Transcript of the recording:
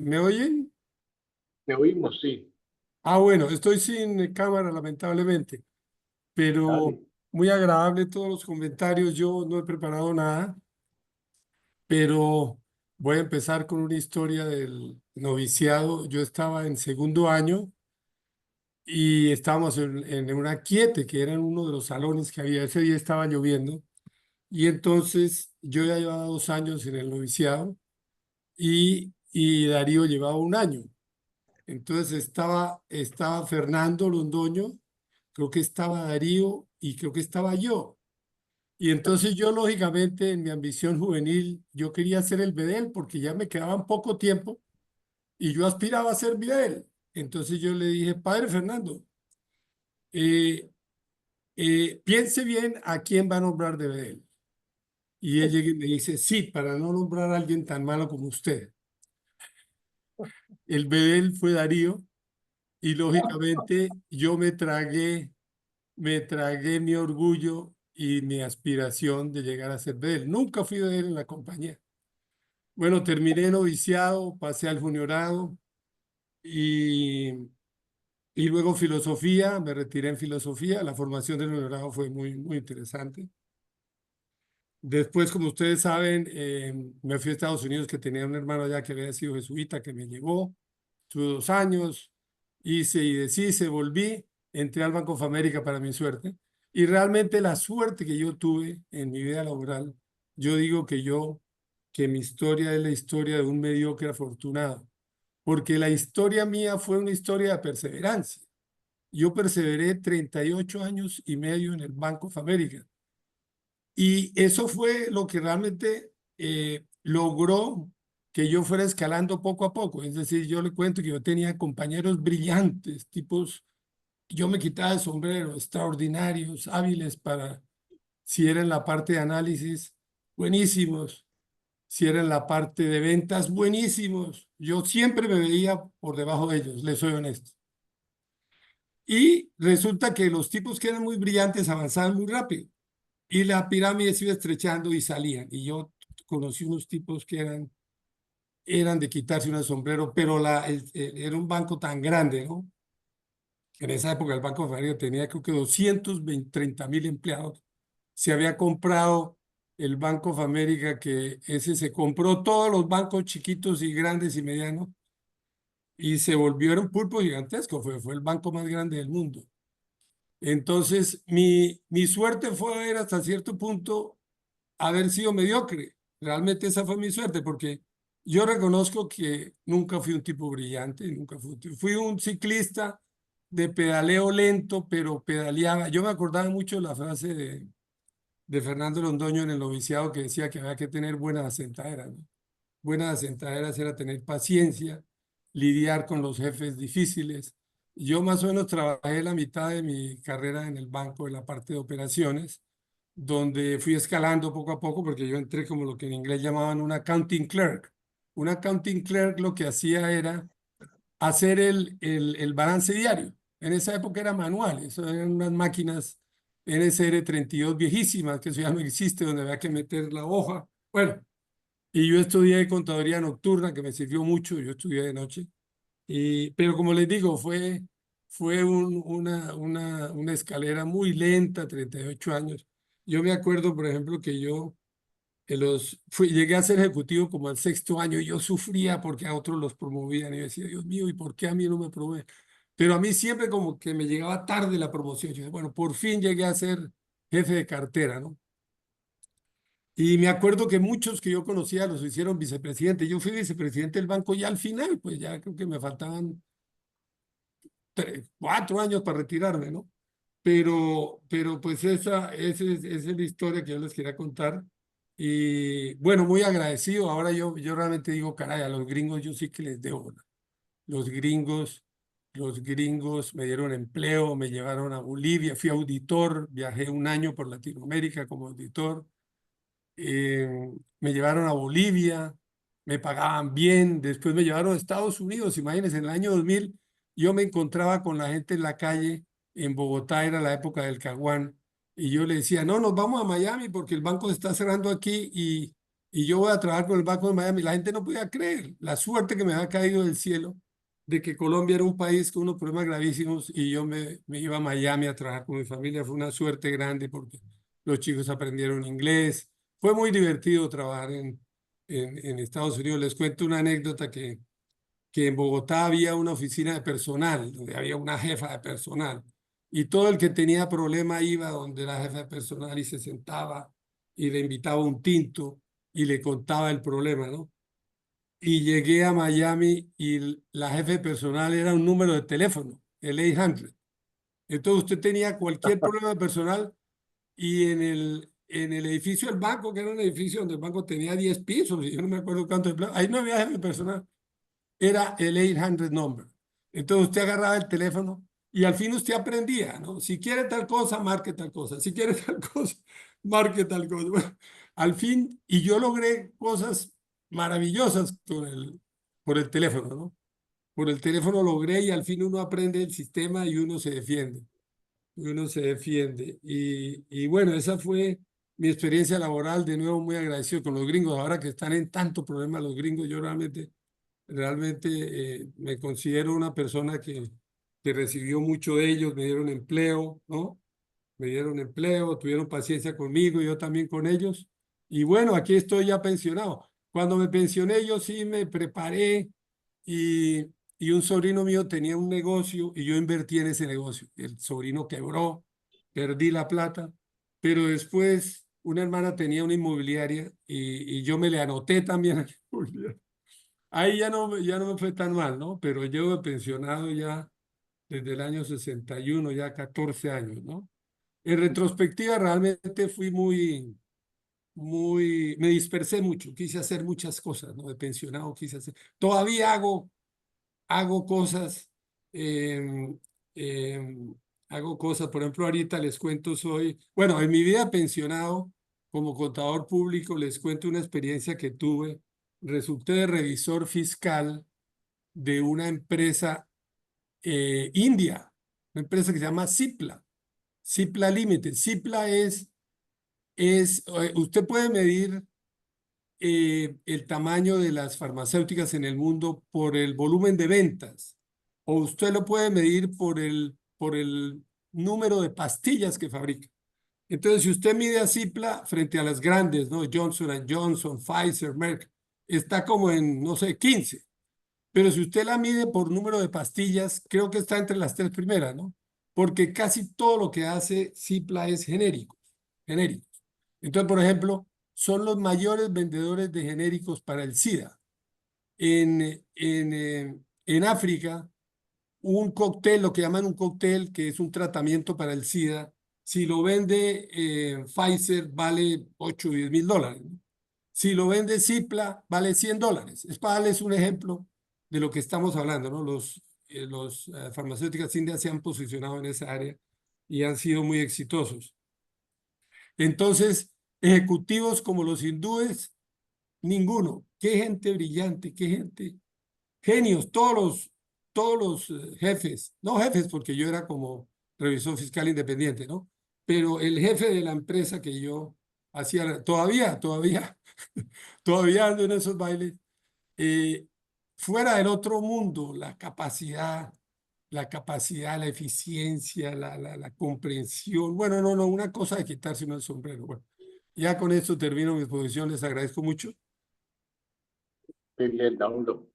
¿Me oyen? Te oímos, sí. Bueno, estoy sin cámara, lamentablemente, pero Dale. muy agradable todos los comentarios. Yo no he preparado nada, pero voy a empezar con una historia del noviciado. Yo estaba en segundo año y estábamos en una quiete, que era en uno de los salones que había. Ese día estaba lloviendo y entonces yo ya llevaba 2 años en el noviciado y Darío llevaba un año. Entonces estaba Fernando Londoño, creo que estaba Darío y creo que estaba yo. Y entonces yo, lógicamente, en mi ambición juvenil, yo quería ser el Bedel porque ya me quedaban poco tiempo y yo aspiraba a ser Bedel. Entonces yo le dije, padre Fernando, eh, piense bien a quién va a nombrar de Bedel. Y él llega y me dice, sí, para no nombrar a alguien tan malo como usted. El Bedel fue Darío y lógicamente yo me tragué mi orgullo y mi aspiración de llegar a ser de él. Nunca fui de él en la compañía. Bueno, terminé noviciado, pasé al juniorado y, y luego filosofía, me retiré en filosofía. La formación del juniorado fue muy, muy interesante. Después, como ustedes saben, me fui a Estados Unidos, que tenía un hermano allá que había sido jesuita, que me llevó. Tuve 2 años, hice y deshice, volví, entré al Banco of America para mi suerte. Y realmente la suerte que yo tuve en mi vida laboral, yo digo que mi historia es la historia de un mediocre afortunado, porque la historia mía fue una historia de perseverancia. Yo perseveré 38 años y medio en el Banco of America. Y eso fue lo que realmente logró que yo fuera escalando poco a poco. Es decir, yo le cuento que yo tenía compañeros brillantes, tipos, yo me quitaba el sombrero, extraordinarios, hábiles para, si era en la parte de análisis, buenísimos, si era en la parte de ventas, buenísimos. Yo siempre me veía por debajo de ellos, les soy honesto. Y resulta que los tipos que eran muy brillantes avanzaban muy rápido. Y la pirámide se iba estrechando y salían. Y yo conocí unos tipos que eran de quitarse un sombrero, pero era un banco tan grande, ¿no? En esa época el Banco Ferroviario tenía creo que 230.000 empleados. Se había comprado el Banco of America, que ese se compró todos los bancos chiquitos y grandes y medianos y se volvió un pulpo gigantesco. Fue el banco más grande del mundo. Entonces, mi suerte fue hasta cierto punto haber sido mediocre. Realmente esa fue mi suerte, porque yo reconozco que nunca fui un tipo brillante, nunca fui un ciclista de pedaleo lento, pero pedaleaba. Yo me acordaba mucho de la frase de Fernando Londoño en el noviciado, que decía que había que tener buenas asentaderas, ¿no? Buenas asentaderas era tener paciencia, lidiar con los jefes difíciles. Yo más o menos trabajé la mitad de mi carrera en el banco, en la parte de operaciones, donde fui escalando poco a poco, porque yo entré como lo que en inglés llamaban un accounting clerk. Un accounting clerk lo que hacía era hacer el balance diario. En esa época era manual, eso eran unas máquinas NSR 32 viejísimas, que eso ya no existe, donde había que meter la hoja. Bueno, y yo estudié contaduría nocturna, que me sirvió mucho, yo estudié de noche. Pero como les digo, fue una escalera muy lenta, 38 años. Yo me acuerdo, por ejemplo, que yo llegué a ser ejecutivo como al sexto año y yo sufría porque a otros los promovían y yo decía, Dios mío, ¿y por qué a mí no me promueven? Pero a mí siempre como que me llegaba tarde la promoción. Yo decía, bueno, por fin llegué a ser jefe de cartera, ¿no? Y me acuerdo que muchos que yo conocía los hicieron vicepresidente. Yo fui vicepresidente del banco ya al final, pues ya creo que me faltaban 4 años para retirarme, ¿no? Pero pues esa es la historia que yo les quería contar. Y bueno, muy agradecido. Ahora yo realmente digo, caray, a los gringos yo sí que les debo, ¿no? Los gringos, los gringos me dieron empleo, me llevaron a Bolivia, fui auditor, viajé un año por Latinoamérica como auditor. eh, Me llevaron a Bolivia, me pagaban bien, después me llevaron a Estados Unidos. Imagínense, en el año 2000 yo me encontraba con la gente en la calle, en Bogotá era la época del Caguán, y yo le decía, no, nos vamos a Miami porque el banco se está cerrando aquí y yo voy a trabajar con el Banco de Miami. La gente no podía creer la suerte que me había caído del cielo de que Colombia era un país con unos problemas gravísimos y yo me iba a Miami a trabajar con mi familia. Fue una suerte grande porque los chicos aprendieron inglés. Fue muy divertido trabajar en Estados Unidos. Les cuento una anécdota que en Bogotá había una oficina de personal, donde había una jefa de personal, y todo el que tenía problema iba donde la jefa de personal y se sentaba y le invitaba un tinto y le contaba el problema, ¿no? Y llegué a Miami y la jefe de personal era un número de teléfono, el 800. Entonces usted tenía cualquier problema personal y en el edificio del banco, que era un edificio donde el banco tenía 10 pisos, y yo no me acuerdo cuántos empleados, ahí no había jefe de personal, era el 800 number. Entonces usted agarraba el teléfono y al fin usted aprendía, ¿no? Si quiere tal cosa, marque tal cosa. Si quiere tal cosa, marque tal cosa. Bueno, al fin, y yo logré cosas maravillosas por el teléfono, ¿no? Por el teléfono logré y al fin uno aprende el sistema y uno se defiende. Y uno se defiende. Y bueno, esa fue mi experiencia laboral. De nuevo, muy agradecido con los gringos. Ahora que están en tanto problema los gringos, yo realmente me considero una persona que recibió mucho de ellos, me dieron empleo, ¿no? Me dieron empleo, tuvieron paciencia conmigo, yo también con ellos. Y bueno, aquí estoy ya pensionado. Cuando me pensioné, yo sí me preparé y, y un sobrino mío tenía un negocio y yo invertí en ese negocio. El sobrino quebró, perdí la plata, pero después una hermana tenía una inmobiliaria y yo me le anoté también a la inmobiliaria. Ahí ya no me fue tan mal, ¿no? Pero yo he pensionado ya desde el año 61, ya 14 años, ¿no? En retrospectiva, realmente fui me dispersé mucho, quise hacer muchas cosas, ¿no? De pensionado quise hacer. Todavía hago cosas, em, em, hago cosas, por ejemplo, ahorita les cuento, bueno, en mi vida de pensionado, como contador público, les cuento una experiencia que tuve. Resulté de revisor fiscal de una empresa india, una empresa que se llama Cipla, Cipla Limited. Cipla usted puede medir el tamaño de las farmacéuticas en el mundo por el volumen de ventas, o usted lo puede medir por el número de pastillas que fabrica. Entonces, si usted mide a Cipla frente a las grandes, ¿no? Johnson, Pfizer, Merck, está como en, no sé, 15. Pero si usted la mide por número de pastillas, creo que está entre las tres primeras, ¿no? Porque casi todo lo que hace Cipla es genérico, genéricos. Entonces, por ejemplo, son los mayores vendedores de genéricos para el SIDA. En África, un cóctel, lo que llaman un cóctel, que es un tratamiento para el SIDA, si lo vende Pfizer, vale 8 o 10 mil dólares, ¿no? Si lo vende Cipla, vale $100. Es para darles un ejemplo de lo que estamos hablando, ¿no? Los farmacéuticas indias se han posicionado en esa área y han sido muy exitosos. Entonces, ejecutivos como los hindúes, ninguno. Qué gente brillante, qué gente, genios, todos los jefes, no jefes porque yo era como revisor fiscal independiente, ¿no? Pero el jefe de la empresa que yo hacía, todavía ando en esos bailes, eh, fuera del otro mundo, la capacidad, la eficiencia, la comprensión. Bueno, no, una cosa de quitarse uno el sombrero. Bueno, ya con esto termino mi exposición, les agradezco mucho. Muy bien, Daulo.